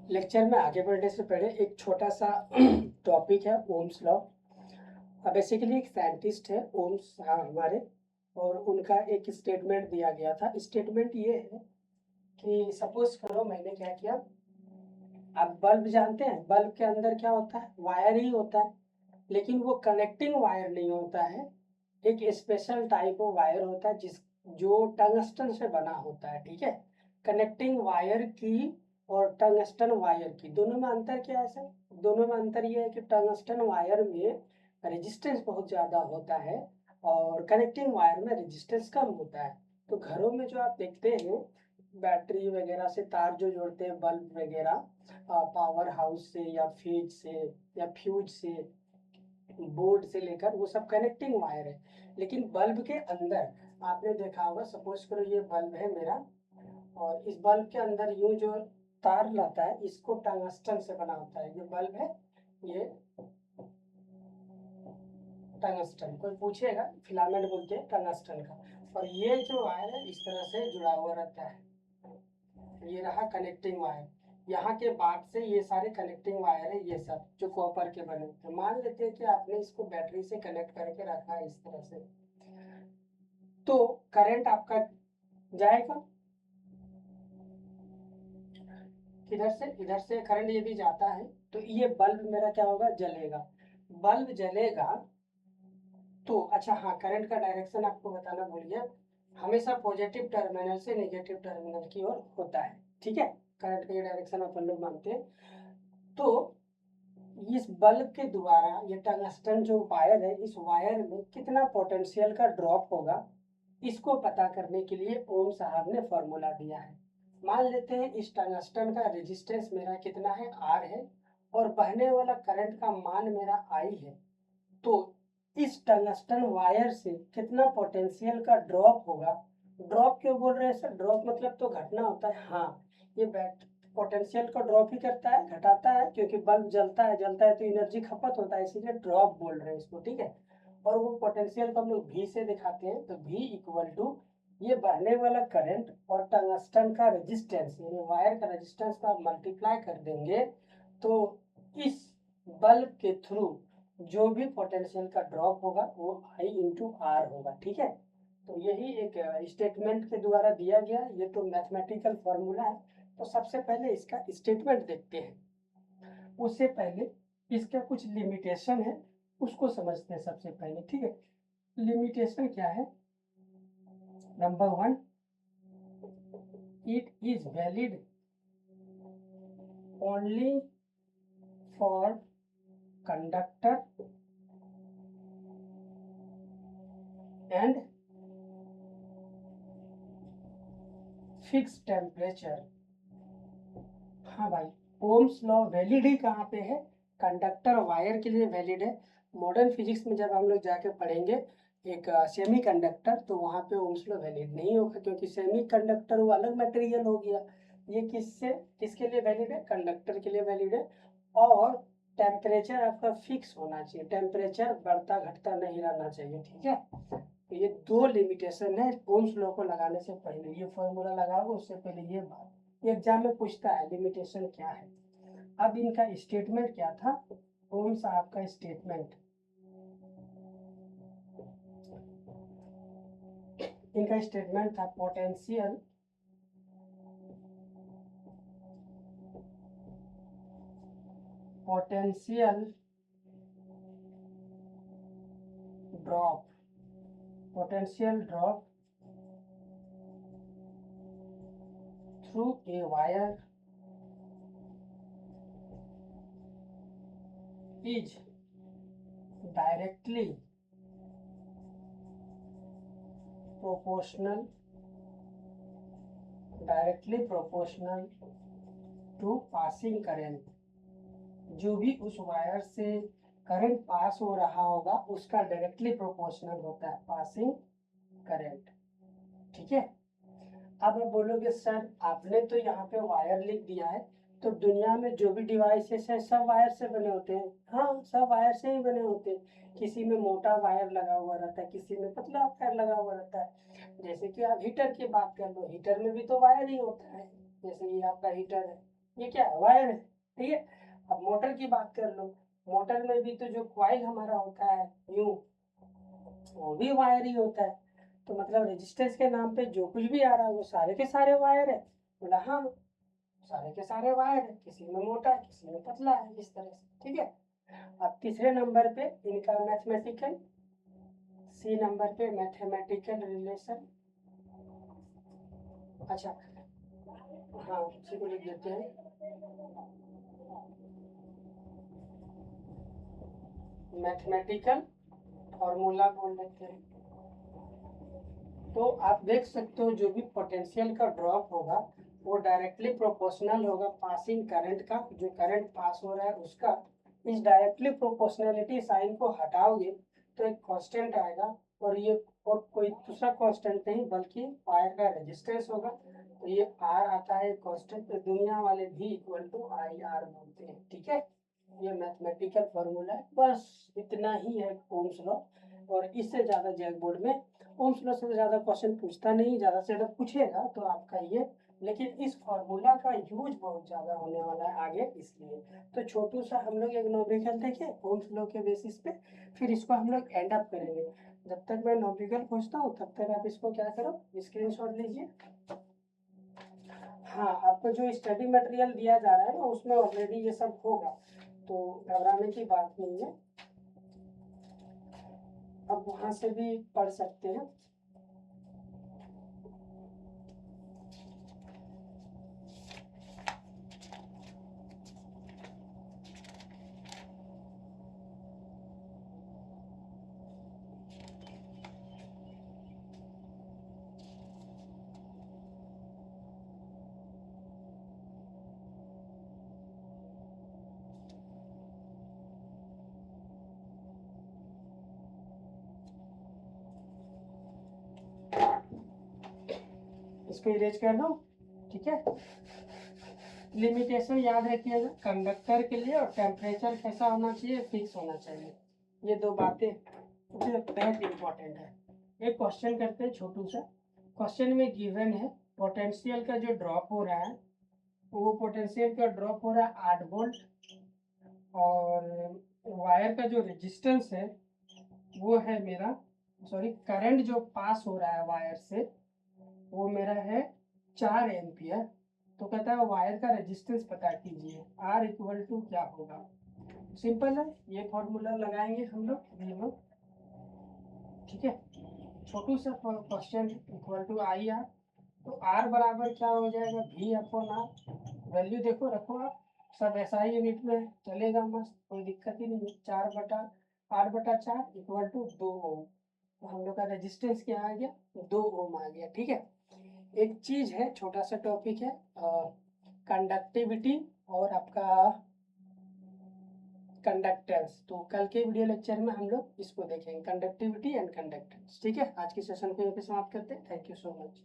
Lecture में आगे बढ़ने से पहले एक छोटा सा टॉपिक है ओम्स लॉ। बेसिकली एक साइंटिस्ट है ओम्स हमारे, और उनका एक स्टेटमेंट दिया गया था। स्टेटमेंट ये है कि सपोज करो मैंने क्या किया। आप बल्ब जानते हैं, बल्ब के अंदर क्या होता है, वायर ही होता है, लेकिन वो कनेक्टिंग वायर नहीं होता है। एक स्पेशल टाइप ऑफ वायर होता है जिस जो टंगस्टन से बना होता है। ठीक है, कनेक्टिंग वायर की और टंगस्टन वायर की दोनों में अंतर क्या है सर? दोनों में अंतर ये है कि टंगस्टन वायर में रेजिस्टेंस बहुत ज़्यादा होता है और कनेक्टिंग वायर में रेजिस्टेंस कम होता है। तो घरों में जो आप देखते हैं बैटरी वगैरह से तार जो जोड़ते हैं, बल्ब वगैरह पावर हाउस से या फ्यूज से या फ्यूज से, बोर्ड से लेकर, वो सब कनेक्टिंग वायर है। लेकिन बल्ब के अंदर आपने देखा होगा, सपोज करो ये बल्ब है मेरा, और इस बल्ब के अंदर यूं जो तार लाता है इसको टंगस्टन से बना होता है। ये बल्ब है, ये टंगस्टन, कोई पूछेगा फिलामेंट बोलते हैं टंगस्टन का। और ये जो वायर है इस तरह से जुड़ा हुआ रहता है। ये रहा कनेक्टिंग वायर। यहाँ के बाद से ये सारे कनेक्टिंग वायर है, ये सब जो कॉपर के बने होते हैं। मान लेते हैं कि आपने इसको बैटरी से कनेक्ट करके रखा है इस तरह से, तो करंट आपका जाएगा इधर से करंट ये भी जाता है, तो ये बल्ब मेरा क्या होगा, जलेगा। बल्ब जलेगा तो अच्छा हाँ, करंट का डायरेक्शन आपको बताना भूल गया, हमेशा पॉजिटिव टर्मिनल से नेगेटिव टर्मिनल की ओर होता है। ठीक है, करंट का ये डायरेक्शन अपन लोग मानते हैं। तो इस बल्ब के द्वारा ये टंगस्टन जो वायर है, इस वायर में कितना पोटेंशियल का ड्रॉप होगा, इसको पता करने के लिए ओम साहब ने फॉर्मूला दिया है। मान लेते हैं इस टंगस्टन का रेजिस्टेंस मेरा कितना है, आर है, और बहने वाला करंट का मान मेरा आई है। तो इस टंगस्टन वायर से कितना पोटेंशियल का ड्रॉप होगा। ड्रॉप क्यों बोल रहे हैं सर? ड्रॉप मतलब तो घटना होता है। हाँ, ये बैट पोटेंशियल को ड्रॉप ही करता है, घटाता है, क्योंकि बल्ब जलता है तो एनर्जी खपत होता है, इसीलिए ड्रॉप बोल रहे हैं इसको। ठीक है, और वो पोटेंशियल को हम लोग भी से दिखाते हैं, तो भी इक्वल टू ये बहने वाला करंट और टंगस्टन का रेजिस्टेंस, यानी वायर का रेजिस्टेंस का मल्टीप्लाई कर देंगे, तो इस बल्ब के थ्रू जो भी पोटेंशियल का ड्रॉप होगा वो आई इंटू आर होगा। ठीक है, तो यही एक स्टेटमेंट के द्वारा दिया गया। ये तो मैथमेटिकल फॉर्मूला है। तो सबसे पहले इसका स्टेटमेंट देखते हैं, उससे पहले इसका कुछ लिमिटेशन है, उसको समझते हैं सबसे पहले। ठीक है, लिमिटेशन क्या है? Number one, it is valid only for conductor and fix temperature. हाँ भाई, ओम्स लॉ वैलिड ही कहाँ पे है? कंडक्टर वायर के लिए वैलिड है। मॉडर्न फिजिक्स में जब हम लोग जाके पढ़ेंगे एक सेमी कंडक्टर, तो वहाँ पे ओम्स लॉ वैलिड नहीं होगा, क्योंकि सेमी कंडक्टर वो अलग मटेरियल हो गया। ये किसके लिए वैलिड है? कंडक्टर के लिए वैलिड है। और टेम्परेचर आपका फिक्स होना चाहिए, टेम्परेचर बढ़ता घटता नहीं रहना चाहिए। ठीक है, तो ये दो लिमिटेशन है ओम्स लॉ को लगाने से पहले। ये फॉर्मूला लगाओगे उससे पहले ये बात एग्जाम में पूछता है, लिमिटेशन क्या है। अब इनका स्टेटमेंट क्या था? ओम साहब का स्टेटमेंट, इनका स्टेटमेंट था potential potential drop potential drop through a wire is directly proportional to passing current. जो भी उस वायर से करंट पास हो रहा होगा उसका डायरेक्टली प्रोपोर्शनल होता है पासिंग करंट। ठीक है, अब आप बोलोगे सर आपने तो यहाँ पे वायर लिख दिया है, तो दुनिया में जो भी डिवाइसेस है सब वायर से बने होते हैं। हाँ, सब वायर से ही बने होते हैं। किसी में मोटा वायर लगा हुआ रहता है, किसी में पतला वायर लगा हुआ रहता है। जैसे कि आप हीटर की बात कर लो, हीटर में भी तो वायर ही होता है। जैसे ये आपका हीटर है, ये क्या है, वायर है, ठीक है। अब मोटर की बात कर लो, मोटर में भी तो जो कॉइल हमारा होता है यूं, वो भी वायर ही होता है। तो मतलब रेजिस्टेंस के नाम पे जो कुछ भी आ रहा है वो सारे के सारे वायर है। बोला हाँ, सारे के सारे वायर है, किसी में मोटा है किसी में पतला है, इस तरह से, ठीक है। अब तीसरे नंबर पे इनका मैथमेटिकल, सी नंबर पे मैथमेटिकल रिलेशन। अच्छा, हाँ उसी को लिख देते हैं, मैथमेटिकल फॉर्मूला बोल देते हैं। तो आप देख सकते हो जो भी पोटेंशियल का ड्रॉप होगा वो डायरेक्टली प्रोपोर्शनल होगा पासिंग करंट का, जो करंट पास हो रहा है उसका। इस डायरेक्टली प्रोपोर्शनलिटी साइन को हटाओगे तो एक कांस्टेंट आएगा, और ये और कोई दूसरा कांस्टेंट नहीं बल्कि वायर का रेजिस्टेंस होगा। तो ये आर आता है कांस्टेंट, तो दुनिया वाले भी इक्वल टू आई आर बोलते हैं, ठीक है। ये मैथमेटिकल फॉर्मूला है, बस इतना ही है ओम्स लॉ। और इससे ज्यादा जैक बोर्ड में ओम्स लॉ से ज्यादा क्वेश्चन पूछता नहीं, ज्यादा से ज्यादा पूछेगा तो आपका ये, लेकिन इस फॉर्मूला का यूज बहुत ज्यादा होने वाला है आगे, इसलिए। तो छोटू सा हम लोग एक नॉमिकल देखे ओम्स लॉ के बेसिस पे, फिर इसको हम लोग एंड अप करेंगे। जब तक मैं नॉमिकल पूछता हूँ तब तक आप इसको क्या करो, स्क्रीनशॉट लीजिए। हाँ, आपको जो स्टडी मटेरियल दिया जा रहा है ना उसमें ऑलरेडी ये सब होगा, तो घबराने की बात नहीं है, अब वहां से भी पढ़ सकते हैं। इसको इरेज कर दो, ठीक है। लिमिटेशन याद रखिएगा, कंडक्टर के लिए और टेम्परेचर कैसा होना चाहिए, फिक्स होना चाहिए। ये दो बातें बहुत इंपॉर्टेंट है। एक क्वेश्चन करते हैं छोटू सा। क्वेश्चन में गिवन है पोटेंशियल का जो ड्रॉप हो रहा है, वो पोटेंशियल का ड्रॉप हो रहा है 8 वोल्ट, और वायर का जो रेजिस्टेंस है वो है मेरा, सॉरी करंट जो पास हो रहा है वायर से वो मेरा है 4 एम्पियर। तो कहता है वायर का रेजिस्टेंस पता कीजिए, आर इक्वल टू क्या होगा। सिंपल है, ये फॉर्मूला लगाएंगे हम लोग वी नो, ठीक है। छोटू सा question equal to I R, तो आर बराबर क्या हो जाएगा, वी अपॉन आर। वैल्यू देखो रखो आप, सब ऐसा ही यूनिट में है, चलेगा मस्त, कोई दिक्कत ही नहीं है। 4/8/4 इक्वल टू 2 ओम। तो हम लोग का रेजिस्टेंस क्या आ गया, 2 ओम आ गया, ठीक है। एक चीज है, छोटा सा टॉपिक है, कंडक्टिविटी और आपका कंडक्टेंस। तो कल के वीडियो लेक्चर में हम लोग इसको देखेंगे, कंडक्टिविटी एंड कंडक्टेंस, ठीक है। आज के सेशन को यहाँ पे समाप्त करते हैं, थैंक यू सो मच।